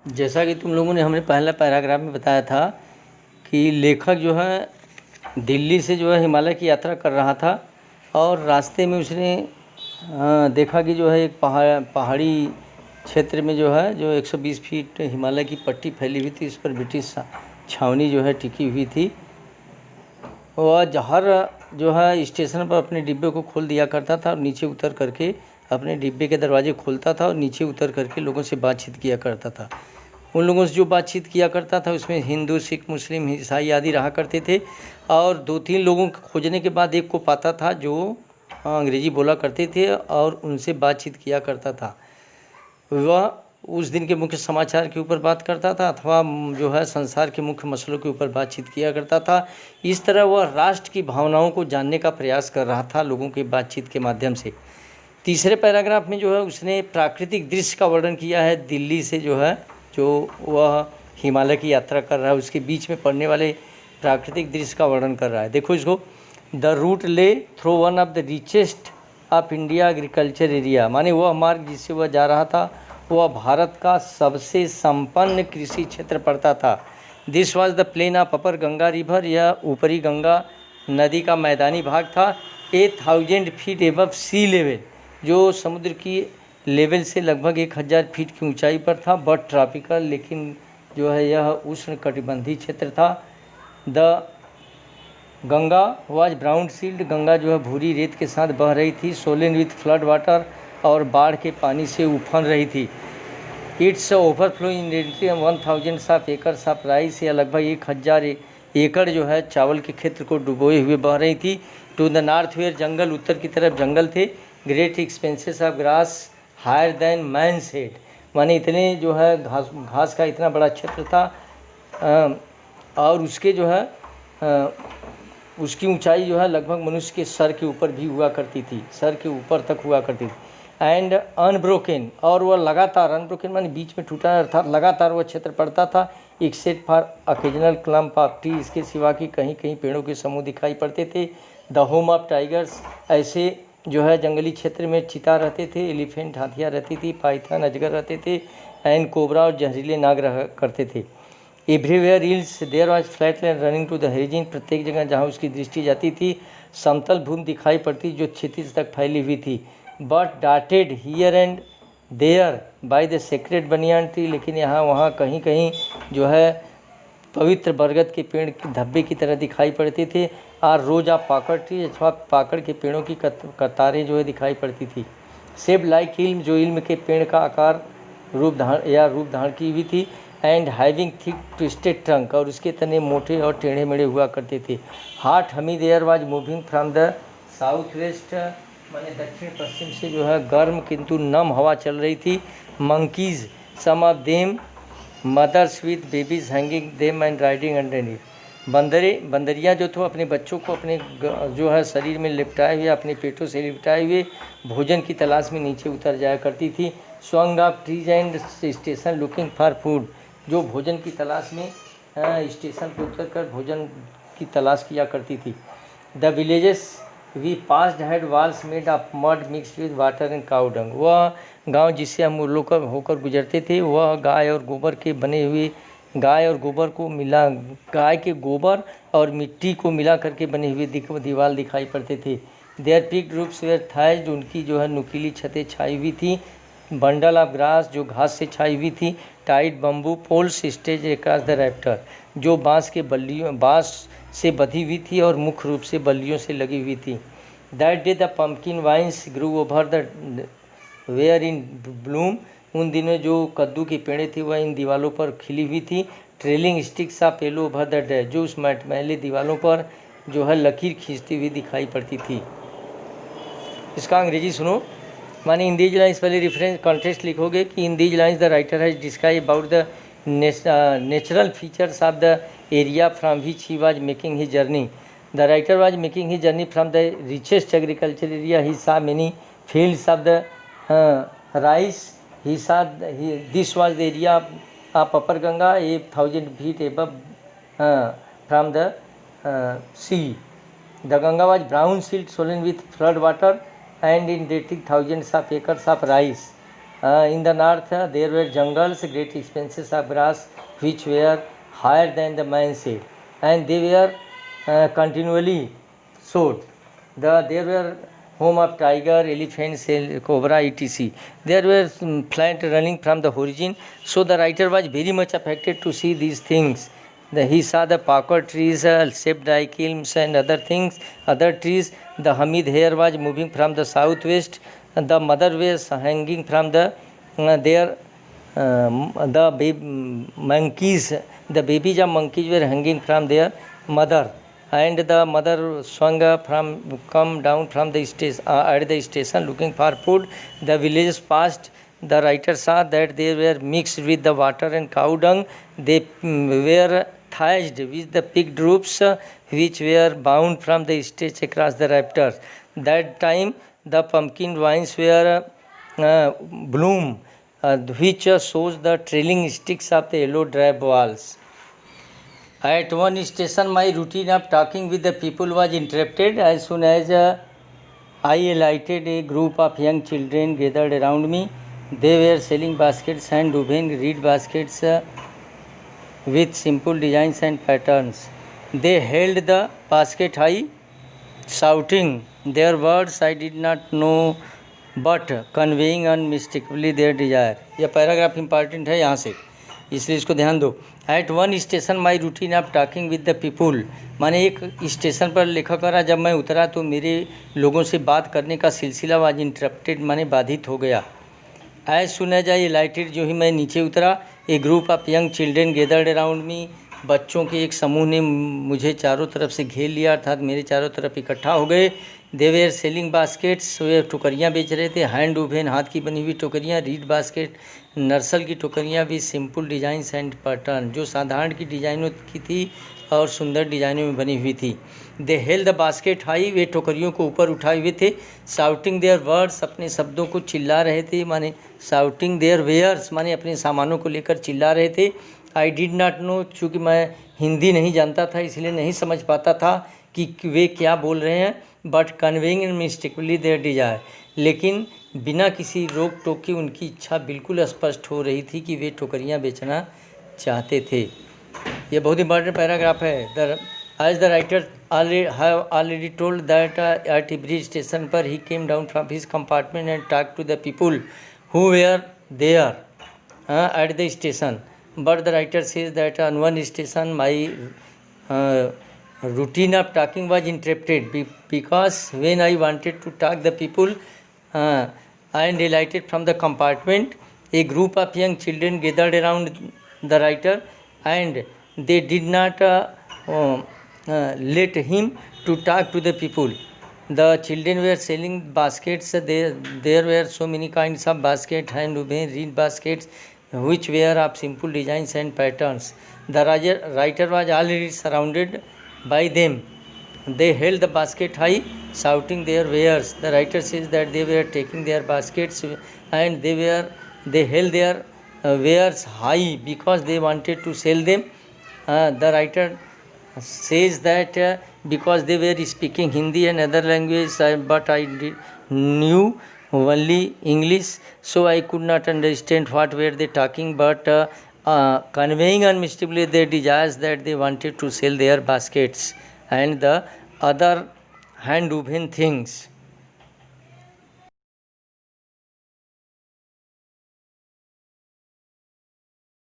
जैसा कि तुम लोगों ने हमने पहला पैराग्राफ में बताया था कि लेखक जो है दिल्ली से जो है हिमालय की यात्रा कर रहा था और रास्ते में उसने देखा कि जो है एक पहाड़ी क्षेत्र में जो है जो 120 फीट हिमालय की पट्टी फैली हुई थी, इस पर ब्रिटिश छावनी जो है टिकी हुई थी। वह हर जो है स्टेशन पर अपने डिब्बे को खोल दिया करता था और नीचे उतर करके अपने डिब्बे के दरवाजे खोलता था और नीचे उतर करके लोगों से बातचीत किया करता था। उन लोगों से जो बातचीत किया करता था उसमें हिंदू, सिख, मुस्लिम, ईसाई आदि रहा करते थे और 2-3 लोगों को खोजने के बाद एक को पाता था जो अंग्रेज़ी बोला करते थे और उनसे बातचीत किया करता था। वह उस दिन के मुख्य समाचार के ऊपर बात करता था अथवा जो है संसार के मुख्य मसलों के ऊपर बातचीत किया करता था। इस तरह वह राष्ट्र की भावनाओं को जानने का प्रयास कर रहा था लोगों की बातचीत के माध्यम से। तीसरे पैराग्राफ में जो है उसने प्राकृतिक दृश्य का वर्णन किया है। दिल्ली से जो है जो वह हिमालय की यात्रा कर रहा है उसके बीच में पड़ने वाले प्राकृतिक दृश्य का वर्णन कर रहा है। देखो इसको, द रूट ले through one of the richest of India agriculture area, माने वह मार्ग जिससे वह जा रहा था वह भारत का सबसे संपन्न कृषि क्षेत्र पड़ता था। This was the plain of upper Ganga river, यह ऊपरी गंगा नदी का मैदानी भाग था। 1000 फीट एबव सी लेवल, जो समुद्र की लेवल से लगभग 1000 फीट की ऊंचाई पर था। बट ट्रॉपिकल, लेकिन जो है यह उष्ण कटिबंधीय क्षेत्र था। The Ganga was brown silted, Ganga जो है भूरी रेत के साथ बह रही थी। सोलन विथ फ्लड वाटर, और बाढ़ के पानी से उफन रही थी। It's overflow in 1000 of acres of rice, या लगभग 1000 एकड़ जो है चावल के क्षेत्र को डुबोए हुए बह रही थी। To the north were jungle, उत्तर की तरफ जंगल थे। Great expanses of grass higher than man's head, माने इतने जो है घास का इतना बड़ा क्षेत्र था और उसके जो है उसकी ऊंचाई जो है लगभग मनुष्य के सर के ऊपर भी हुआ करती थी, सर के ऊपर तक हुआ करती थी। एंड अनब्रोकन, और वह लगातार, अनब्रोकन माने बीच में टूटा, अर्थात लगातार वह क्षेत्र पड़ता था। Except for occasional clump of tree, इसके सिवा कि कहीं कहीं पेड़ों के समूह दिखाई पड़ते थे। द होम ऑफ टाइगर्स, ऐसे जो है जंगली क्षेत्र में चीता रहते थे, एलिफेंट हाथियाँ रहती थी, पाइथन अजगर रहते थे, एंड कोबरा और जहरीले नाग रहा करते थे। Everywhere hills, there was flat land running to the horizon, प्रत्येक जगह जहाँ उसकी दृष्टि जाती थी समतल भूमि दिखाई पड़ती जो क्षितिज तक फैली हुई थी। But dotted here and there by the sacred banyan tree, लेकिन यहाँ वहाँ कहीं कहीं जो है पवित्र बरगद के पेड़ के धब्बे की तरह दिखाई पड़ते थे। और रोज ऑफ पाकड़ ट्री, अथवा पाकड़ के पेड़ों की कतारें जो है दिखाई पड़ती थी। सेब लाइक इल्म, जो इल्म के पेड़ का आकार रूप धारण की हुई थी। And having thick twisted trunk, और उसके तने मोटे और टेढ़े मेढ़े हुआ करते थे। Hot humid air was moving from the south west, माने दक्षिण पश्चिम से जो है गर्म किंतु नम हवा चल रही थी। Monkeys, some of them mothers with babies hanging them and riding underneath, बंदरियाँ जो तो अपने बच्चों को अपने जो है शरीर में लिपटाए हुए, अपने पेटों से लिपटाए हुए भोजन की तलाश में नीचे उतर जाया करती थी। Song of trees and station looking for food, जो भोजन की तलाश में स्टेशन पर उतर कर भोजन की तलाश किया करती थी। The villages we passed had walls made of mud mixed with water and cow dung, वह गांव जिससे हम लोग होकर गुजरते थे वह गाय और गोबर के बने हुए, गाय और गोबर को मिला, गाय के गोबर और मिट्टी को मिला करके बने हुए दीवार दिखाई पड़ते थे। देयर पिक्ड रूफ्स वेयर थाइज्ड, उनकी जो है नुकीली छतें छाई हुई थी। बंडल ऑफ ग्रास, जो घास से छाई हुई थी। Tight bamboo poles stage across the rafter, जो बाँस से बधी हुई थी और मुख्य रूप से बल्लियों से लगी हुई थी। That day the pumpkin vines grew over the were in bloom, उन दिनों जो कद्दू की पेड़ें थी वह इन दीवालों पर खिली हुई थी। Trailing sticks of yellow over the day, जो उस मैले दीवालों पर जो है लकीर खींचती हुई दिखाई पड़ती थी। इसका अंग्रेजी सुनो, माने इन दीज लाइन्स, पहले रेफरेंस कॉन्टेक्स्ट लिखोगे कि in these lines the writer has describe about the natural features of the area from which he was making his journey. The writer was making his journey from the richest agriculture area, he saw many fields of the rice, he saw this was the area of upper Ganga 1000 feet above from the sea. The Ganga was brown silt swollen with flood water and inundating thousands of acres of rice. In the north, there were jungles, great expanses of grass, which were higher than the man's head, and they were continually sowed. There were home of tiger, elephants, cobra, etc. There were plant running from the origin. So the writer was very much affected to see these things. He saw the pakar trees, shaped like elms and other things, other trees. The Hamid hair was moving from the southwest. The mother was hanging from the monkeys. The babies of monkeys were hanging from their mother, and the mother swung come down from the station at the station looking for food. The villages passed. The writer saw that they were mixed with the water and cow dung. They were thatched with the pig droops, which were bound from the stage across the rafters. That time the pumpkin vines were bloom, which shows the trailing sticks of the yellow drab walls. At one station, my routine of talking with the people was interrupted. As soon as I alighted, a group of young children gathered around me. They were selling baskets and woven reed baskets with simple designs and patterns. They held the basket high, shouting their words I did not know, but conveying unmistakably their desire. यह paragraph important है यहाँ से, इसलिए इसको ध्यान दो. At one station my routine of talking with the people, माने एक स्टेशन पर लेखक कह रहा जब मैं उतरा तो मेरे लोगों से बात करने का सिलसिला वाज इंटरप्टेड, माने बाधित हो गया. As soon as I alighted, जो ही मैं नीचे उतरा, a group of young children gathered around me, बच्चों के एक समूह ने मुझे चारों तरफ से घेर लिया, अर्थात मेरे चारों तरफ इकट्ठा हो गए. दे वेयर सेलिंग बास्केट्स, वे टोकरियाँ बेच रहे थे. हैंड वुवेन, हाथ की बनी हुई टोकरियाँ. रीड बास्केट, नर्सल की टोकरियाँ भी. सिंपल डिज़ाइंस एंड पैटर्न, जो साधारण की डिज़ाइनों की थी और सुंदर डिज़ाइनों में बनी हुई थी. They held the basket high, वे टोकरियों को ऊपर उठाए हुए थे. शाउटिंग देयर वर्ड्स, अपने शब्दों को चिल्ला रहे थे, माने शाउटिंग देयर वेयर्स, माने अपने सामानों को लेकर चिल्ला रहे थे. आई डिड नॉट नो, चूँकि मैं हिंदी नहीं जानता था इसलिए नहीं समझ पाता था कि वे क्या बोल रहे हैं. But conveying mistakenly there Dzire, लेकिन बिना किसी रोक टोक के उनकी इच्छा बिल्कुल स्पष्ट हो रही थी कि वे टोकरियाँ बेचना चाहते थे. ये बहुत इंपॉर्टेंट पैराग्राफ है. As the writer already told that at every station पर he came down from his compartment and talk to the people who were there at the station. But the writer says that on one station my routine of talking was interrupted because when I wanted to talk the people and alighted from the compartment, a group of young children gathered around the writer and they did not let him to talk to the people. The children were selling baskets. There were so many kinds of baskets, hand woven reed baskets, which were of simple designs and patterns. The writer was already surrounded by them. They held the basket high, shouting their wares. The writer says that they were taking their baskets and they held their wares high because they wanted to sell them. The writer says that because they were speaking Hindi and other language, but I knew only English, so I could not understand what were they talking, but conveying unmistakably their desires that they wanted to sell their baskets and the other hand woven things.